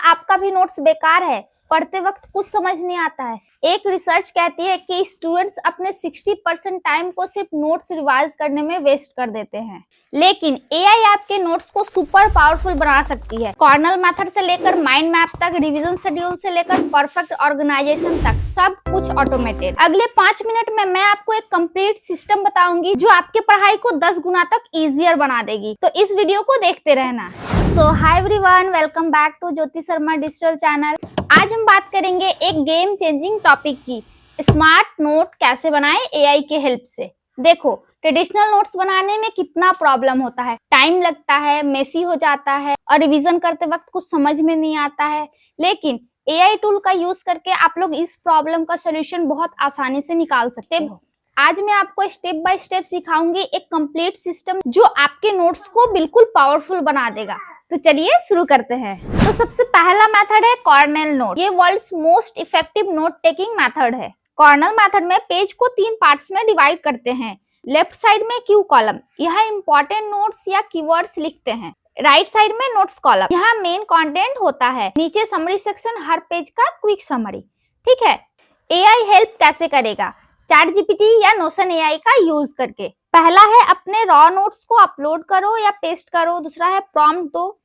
आपका भी नोट्स बेकार है, पढ़ते वक्त कुछ समझ नहीं आता है। एक रिसर्च कहती है कि स्टूडेंट्स अपने 60% टाइम को सिर्फ नोट्स रिवाइज करने में वेस्ट कर देते हैं, लेकिन एआई आपके नोट्स को सुपर पावरफुल बना सकती है। कॉर्नल मेथड से लेकर माइंड मैप तक, रिवीजन शेड्यूल से लेकर परफेक्ट ऑर्गेनाइजेशन तक, सब कुछ ऑटोमेटेड। अगले 5 मिनट में मैं आपको एक कंप्लीट सिस्टम बताऊंगी जो आपकी पढ़ाई को 10 गुना तक इजियर बना देगी। तो इस वीडियो को देखते रहना। So hi everyone, welcome back to Jyoti Sharma digital channel. आज हम बात करेंगे एक गेम चेंजिंग टॉपिक की, स्मार्ट नोट कैसे बनाएं एआई के हेल्प से। देखो, ट्रेडिशनल नोट्स बनाने में कितना प्रॉब्लम होता है, टाइम लगता है, मेसी हो जाता है और रिवीजन करते वक्त कुछ समझ में नहीं आता है। लेकिन एआई टूल का यूज करके आप लोग इस प्रॉब्लम का सोल्यूशन बहुत आसानी से निकाल सकते हो। आज मैं आपको स्टेप बाय स्टेप सिखाऊंगी एक कंप्लीट सिस्टम जो आपके नोट्स को बिल्कुल पावरफुल बना देगा। तो चलिए शुरू करते हैं। तो सबसे पहला मेथड है कॉर्नल नोट। ये world's most effective note taking method है। कॉर्नल मेथड में पेज को 3 पार्ट्स में डिवाइड करते हैं। लेफ्ट साइड में क्यू कॉलम, यहाँ इंपॉर्टेंट नोट्स या कीवर्ड्स लिखते हैं। राइट साइड में नोट्स कॉलम, यहाँ मेन कंटेंट होता है। नीचे समरी सेक्शन, हर पेज का क्विक समरी। ठीक है। एआई हेल्प कैसे करेगा? चैट जीपीटी या नोशन एआई का यूज करके। पहला है अपने रॉ नोट्स को अपलोड करो या पेस्ट करो। दूसरा है प्रॉम्प्ट दो।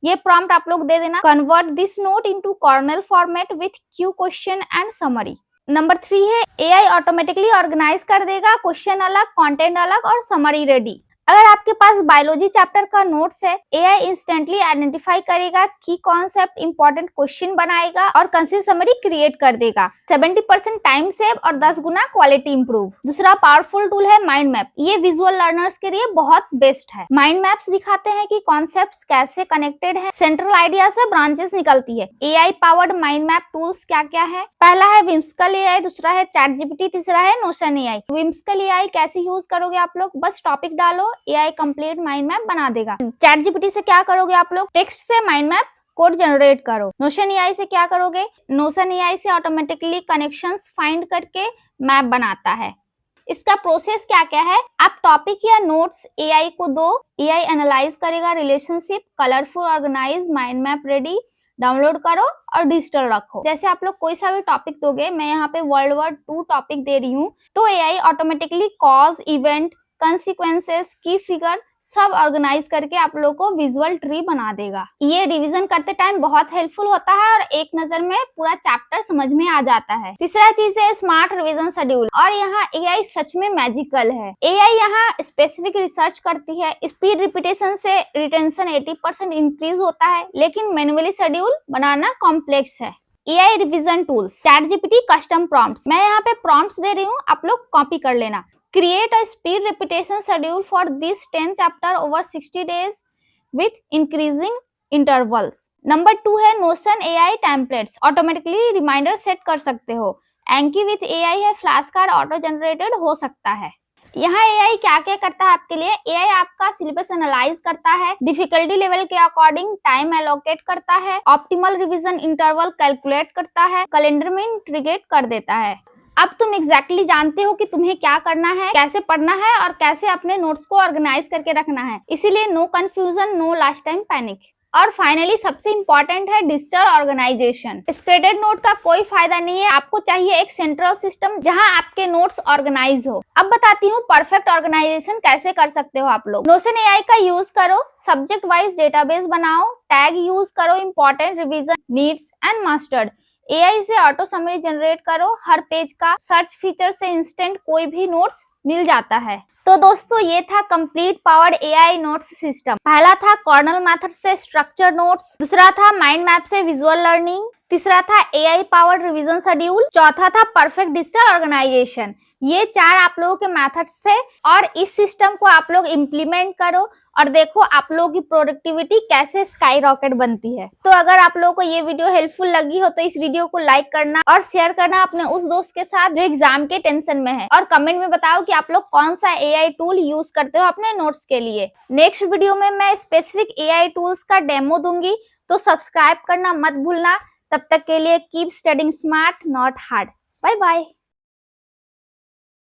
ये प्रॉम्प्ट आप लोग दे देना, convert this note into Cornell format with Q question and summary. Number 3 है एआई ऑटोमेटिकली ऑर्गेनाइज कर देगा, क्वेश्चन अलग, कंटेंट अलग और समरी रेडी। अगर आपके पास बायोलॉजी चैप्टर का नोट्स है, एआई इंस्टेंटली आइडेंटिफाई करेगा की कॉन्सेप्ट, इंपॉर्टेंट क्वेश्चन बनाएगा और कंसिस समरी क्रिएट कर देगा। 70% टाइम सेव और 10 गुना क्वालिटी इंप्रूव। दूसरा पावरफुल टूल है माइंड मैप। ये विजुअल लर्नर्स के लिए बहुत बेस्ट है। माइंड मैप्स दिखाते हैं कि कॉन्सेप्ट्स कैसे कनेक्टेड है, सेंट्रल आइडिया से ब्रांचेस निकलती है। AI powered mind map tools क्या क्या है? पहला है विम्सकल एआई, दूसरा है चैट जीपीटी, तीसरा है नोशन एआई। विम्सकल एआई कैसे यूज करोगे आप लोग? बस टॉपिक डालो, एआई कंप्लीट माइंड मैप बना देगा। चैट जीपीटी से क्या करोगे आप लोग? टेक्स्ट से माइंड मैप कोड जनरेट करो। नोशन एआई से क्या करोगे? नोशन एआई से ऑटोमेटिकली कनेक्शंस फाइंड करके मैप बनाता है। इसका प्रोसेस क्या क्या है? आप टॉपिक या नोट्स एआई को दो, एआई एनालाइज करेगा relationship, colourful organise, mind map ready, download करो और डिजिटल रखो। जैसे आप लोग कोई सा भी टॉपिक दोगे, मैं यहाँ पे वर्ल्ड वॉर 2 टॉपिक दे रही हूँ, तो AI automatically cause, event, consequences, की फिगर सब ऑर्गेनाइज करके आप लोगों को विजुअल ट्री बना देगा। ये रिवीजन करते टाइम बहुत हेल्पफुल होता है और एक नजर में पूरा चैप्टर समझ में आ जाता है। तीसरा चीज है स्मार्ट रिवीजन शेड्यूल, और यहाँ एआई सच में मैजिकल है। एआई यहाँ स्पेसिफिक रिसर्च करती है। स्पीड रिपीटेशन से रिटेंशन 80% इंक्रीज होता है, लेकिन मैन्युअली शेड्यूल बनाना कॉम्प्लेक्स है। AI revision tools, chat GPT custom prompts. मैं यहाँ पे प्रॉम्प्ट्स दे रही हूँ, आप लोग कॉपी कर लेना। Create a speed repetition schedule for this 10 chapter over 60 days with increasing intervals. नंबर 2 है Notion AI templates, automatically reminder set कर सकते हो। Anki with AI है, फ्लैश कार्ड ऑटो जनरेटेड हो सकता है। यहाँ एआई क्या क्या करता है आपके लिए? एआई आपका सिलेबस एनालाइज करता है, डिफिकल्टी लेवल के अकॉर्डिंग टाइम एलोकेट करता है, ऑप्टिमल रिवीजन इंटरवल कैलकुलेट करता है, कैलेंडर में इंटीग्रेट कर देता है। अब तुम एग्जैक्टली जानते हो कि तुम्हें क्या करना है, कैसे पढ़ना है और कैसे अपने नोट्स को ऑर्गेनाइज करके रखना है। इसीलिए no confusion, no last time panic. और फाइनली सबसे इंपॉर्टेंट है डिजिटल ऑर्गेनाइजेशन। स्प्रेडेड नोट का कोई फायदा नहीं है, आपको चाहिए एक सेंट्रल सिस्टम जहां आपके नोट्स ऑर्गेनाइज हो। अब बताती हूँ परफेक्ट ऑर्गेनाइजेशन कैसे कर सकते हो आप लोग। नोशन एआई का यूज करो, सब्जेक्ट वाइज डेटाबेस बनाओ, टैग यूज करो, important, revision, needs and mastered. AI से ऑटो समरी जनरेट करो, हर पेज का सर्च फीचर से इंस्टेंट कोई भी नोट्स मिल जाता है। तो दोस्तों, ये था complete powered AI notes system. पहला था कॉर्नल मेथड से स्ट्रक्चर नोट्स, दूसरा था माइंड मैप से विजुअल लर्निंग, तीसरा था एआई पावर्ड रिवीजन शेड्यूल, चौथा था परफेक्ट डिजिटल ऑर्गेनाइजेशन। ये 4 आप लोगों के मेथड्स थे और इस सिस्टम को आप लोग इम्प्लीमेंट करो और देखो आप लोगों की प्रोडक्टिविटी कैसे स्काई रॉकेट बनती है। तो अगर आप लोगों को ये वीडियो हेल्पफुल लगी हो तो इस वीडियो को लाइक करना और शेयर करना अपने उस दोस्त के साथ जो एग्जाम के टेंशन में है, और कमेंट में बताओ कि आप लोग कौन सा एआई टूल यूज करते हो अपने नोट्स के लिए। नेक्स्ट वीडियो में मैं स्पेसिफिक एआई टूल्स का डेमो दूंगी, तो सब्सक्राइब करना मत भूलना। तब तक के लिए keep studying smart not hard. Bye bye.